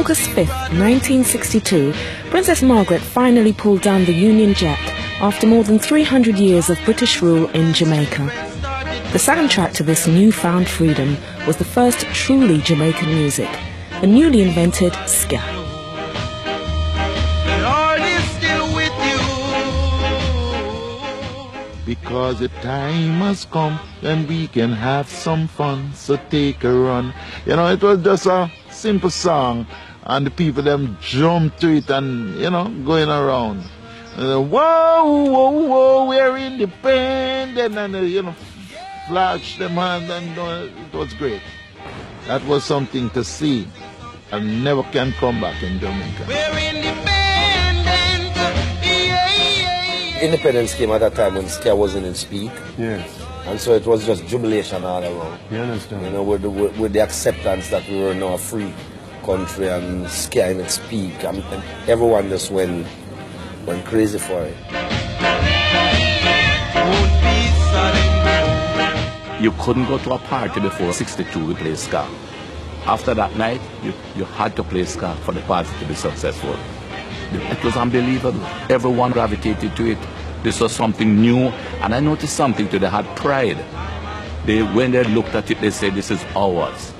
August 5th, 1962, Princess Margaret finally pulled down the Union Jack after more than 300 years of British rule in Jamaica. The soundtrack to this newfound freedom was the first truly Jamaican music, the newly invented ska. Because the time has come and we can have some fun, so take a run. You know, it was just a simple song and the people them jump to it and, you know, going around. And, whoa, whoa, whoa, we're independent, and, you know, flash them hand, and it was great. That was something to see and never can come back in Jamaica. We're independent. Independence came at that time when ska wasn't in speak. Yes. And so it was just jubilation all around. You understand? You know, with the acceptance that we were now a free country and ska in its peak, and everyone just went crazy for it. You couldn't go to a party before 62 we play ska. After that night, you had to play ska for the party to be successful. It was unbelievable. Everyone gravitated to it. This was something new, and I noticed something too. They had pride. When they looked at it, they said, "This is ours."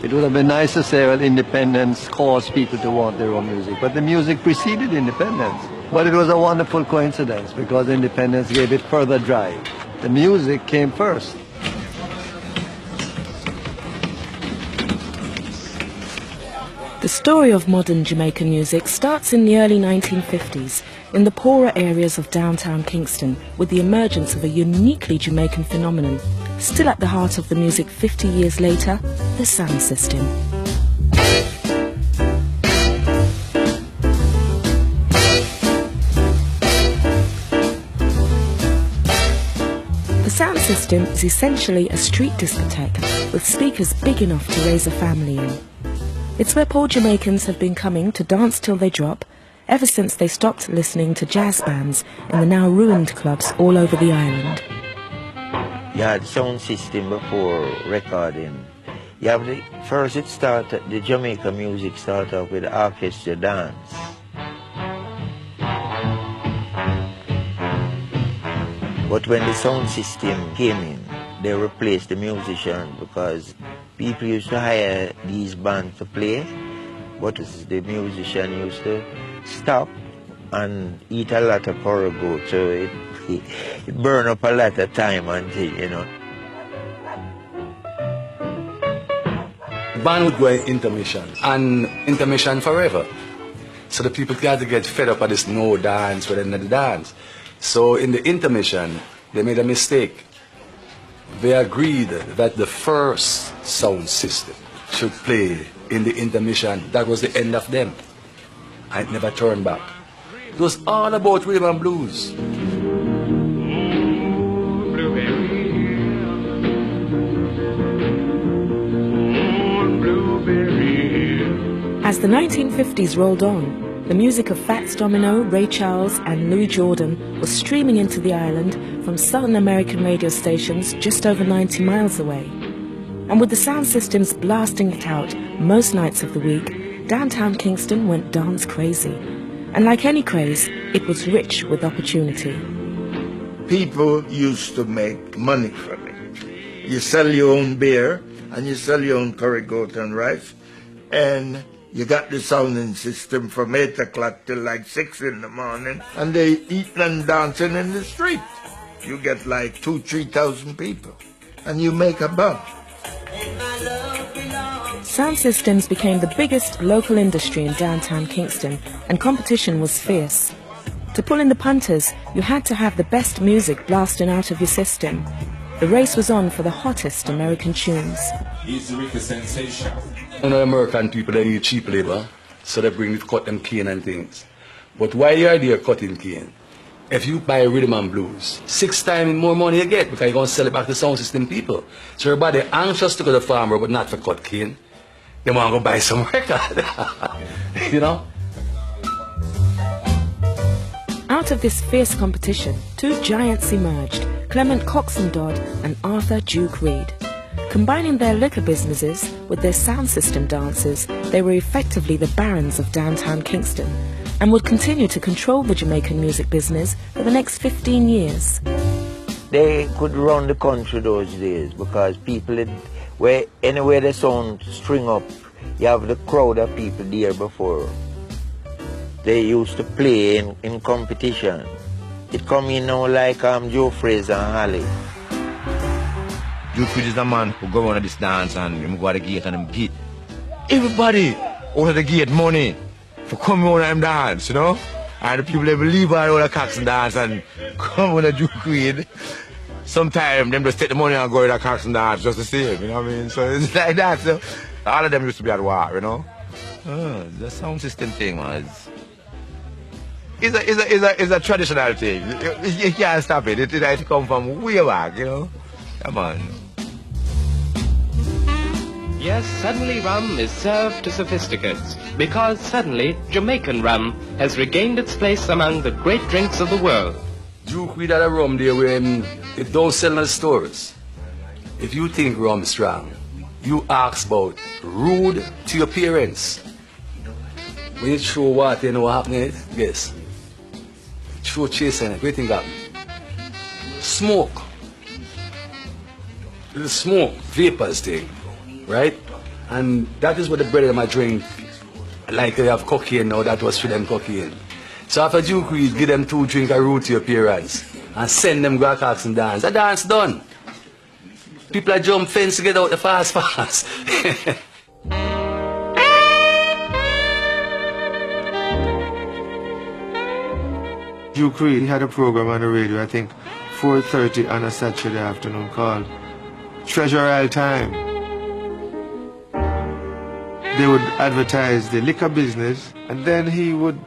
It would have been nice to say, well, independence caused people to want their own music, but the music preceded independence. But it was a wonderful coincidence because independence gave it further drive. The music came first. The story of modern Jamaican music starts in the early 1950s in the poorer areas of downtown Kingston with the emergence of a uniquely Jamaican phenomenon, still at the heart of the music 50 years later, the sound system. The sound system is essentially a street discotheque with speakers big enough to raise a family in. It's where poor Jamaicans have been coming to dance till they drop ever since they stopped listening to jazz bands in the now ruined clubs all over the island. You had sound system before recording. You have first it started, the Jamaica music started off with orchestra dance. But when the sound system came in, they replaced the musician because people used to hire these bands to play, but the musician used to stop and eat a lot of corrigo, so it burned up a lot of time until, you know. Band would go in intermission, and intermission forever. So the people had to get fed up of this no dance within the dance. So in the intermission, they made a mistake. They agreed that the first sound system should play in the intermission. That was the end of them. I never turned back. It was all about rhythm and blues. As the 1950s rolled on, the music of Fats Domino, Ray Charles and Louis Jordan was streaming into the island from Southern American radio stations just over 90 miles away. And with the sound systems blasting it out most nights of the week, downtown Kingston went dance crazy. And like any craze, it was rich with opportunity. People used to make money from it. You sell your own beer and you sell your own curry goat and rice, and you got the sounding system from 8 o'clock till like 6 in the morning, and they eating and dancing in the street. You get like 2,000-3,000 people, and you make a buck. Sound systems became the biggest local industry in downtown Kingston, and competition was fierce. To pull in the punters, you had to have the best music blasting out of your system. The race was on for the hottest American tunes. He's the sensation. You know, American people, they need cheap labor, so they bring it, cut them cane and things. But why the idea of cutting cane? If you buy rhythm and blues, 6 times more money you get because you're going to sell it back to sound system people. So everybody anxious to go to the farmer, but not for cut cane. They want to go buy some record, you know? Out of this fierce competition, 2 giants emerged, Clement Coxon Dodd and Arthur Duke Reid. Combining their liquor businesses with their sound system dances, they were effectively the barons of downtown Kingston and would continue to control the Jamaican music business for the next 15 years. They could run the country those days because people, anywhere the sound string up, you have the crowd of people there before. They used to play in competition. It come in now like Joe Fraser and Holly. Duke Creed is the man who go on this dance and him go to the gate and him get everybody out of the gate money for coming on and dance, you know? And the people they believe all the cocks and dance and come on the Duke Creed. Sometimes them just take the money and go to the cocks and dance just the same, you know what I mean? So it's like that. So all of them used to be at war, you know? The sound system thing was. It's a traditional thing. You can't stop it. It come from way back, you know? Come on. Yes, suddenly rum is served to sophisticates because suddenly Jamaican rum has regained its place among the great drinks of the world. Duke Creed had a rum there when it don't sell in the stores. If you think rum strong, you ask about rude to your parents. When you show what you know what happening, guess. Show chasing it, what do you think happened? Smoke. The smoke, vapors thing, right? And that is what the brother might drink. Like they have cocaine now, that was for them cocaine. So after Duke Creed, give them 2 drinks of root to your parents and send them go cocks and dance. The dance done. People are jump fence to get out the fast. Duke Creed had a program on the radio, I think 4:30 on a Saturday afternoon called Treasure Isle Time. They would advertise the liquor business, and then he would,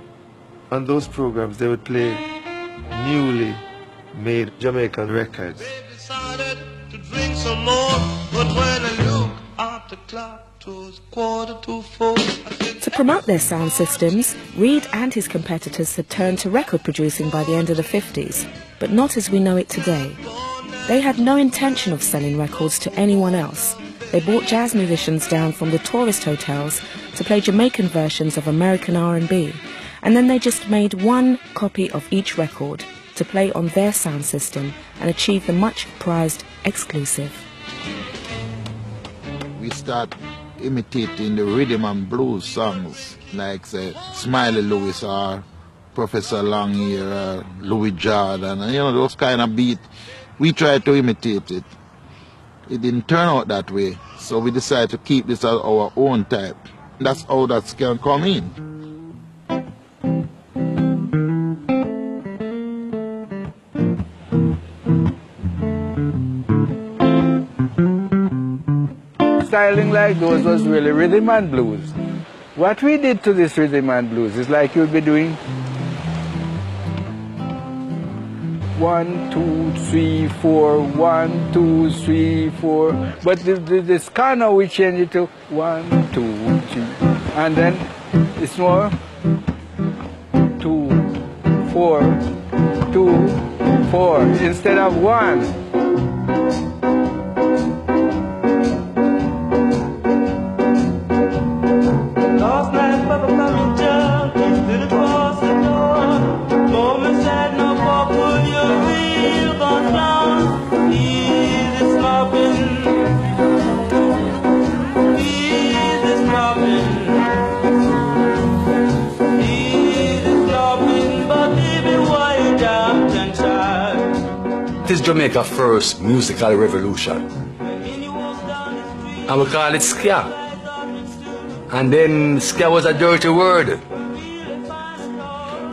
on those programs, they would play newly made Jamaican records. Decided to drink some more, but when I look at the clock, it was 3:45. To promote their sound systems, Reed and his competitors had turned to record producing by the end of the 50s, but not as we know it today. They had no intention of selling records to anyone else. They brought jazz musicians down from the tourist hotels to play Jamaican versions of American R&B, and then they just made one copy of each record to play on their sound system and achieve the much prized exclusive. We start imitating the rhythm and blues songs like say Smiley Lewis or Professor Longear or Louis Jordan, and you know those kind of beats. We tried to imitate it. It didn't turn out that way, so we decided to keep this as our own type. That's how that can come in. Styling like those was really rhythm and blues. What we did to this rhythm and blues is like you'll be doing 1, 2, 3, 4, 1, 2, 3, 4. But this kind of we change it to 1, 2, 3. And then it's more 2, 4, 2, 4 instead of 1. It is Jamaica's first musical revolution. And we call it ska. And then ska was a dirty word.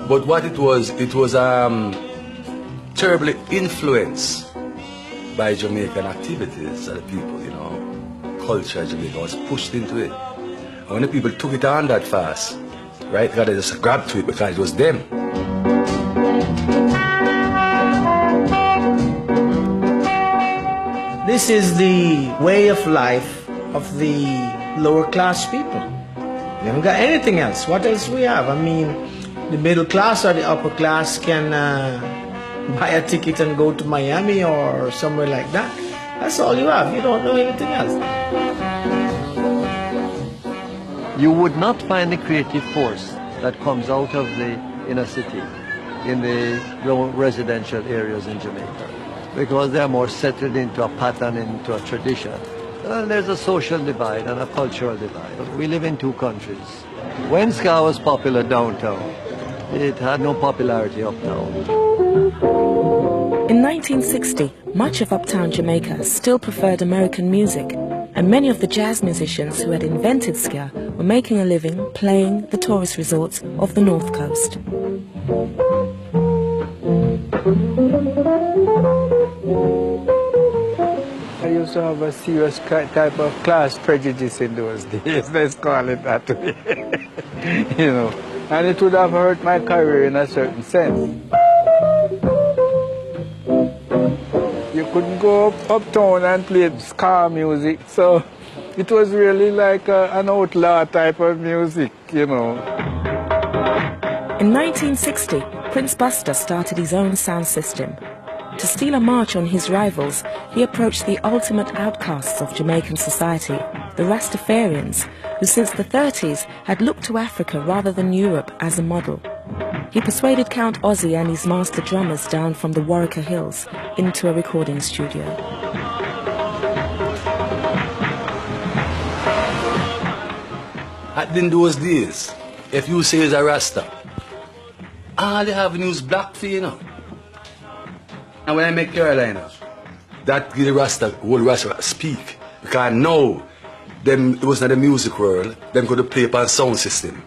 But what it was terribly influenced by Jamaican activities of the people, you know. Culture Jamaica was pushed into it. And when the people took it on that fast, right, they just grabbed to it because it was them. This is the way of life of the lower class people. We haven't got anything else. What else we have? I mean, the middle class or the upper class can buy a ticket and go to Miami or somewhere like that. That's all you have. You don't know anything else. You would not find the creative force that comes out of the inner city in the residential areas in Jamaica, because they are more settled into a pattern, into a tradition. And there's a social divide and a cultural divide. We live in two countries. When ska was popular downtown, it had no popularity uptown. In 1960, much of uptown Jamaica still preferred American music, and many of the jazz musicians who had invented ska were making a living playing the tourist resorts of the North Coast. I used to have a serious type of class prejudice in those days, let's call it that way. You know, and it would have hurt my career in a certain sense. You couldn't go uptown and play ska music, so it was really like an outlaw type of music, you know. In 1960, Prince Buster started his own sound system. To steal a march on his rivals, he approached the ultimate outcasts of Jamaican society, the Rastafarians, who since the 30s had looked to Africa rather than Europe as a model. He persuaded Count Ozzy and his master drummers down from the Warwicker Hills into a recording studio. In those days, if you say it's a Rasta, all they have is black for, you know. And when I make Carolina, that give the Rasta, whole Rasta speak. Because now, them, it was not the music world, them could play upon sound system.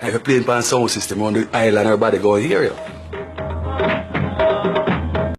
And if you play upon sound system on the island, everybody go and hear you.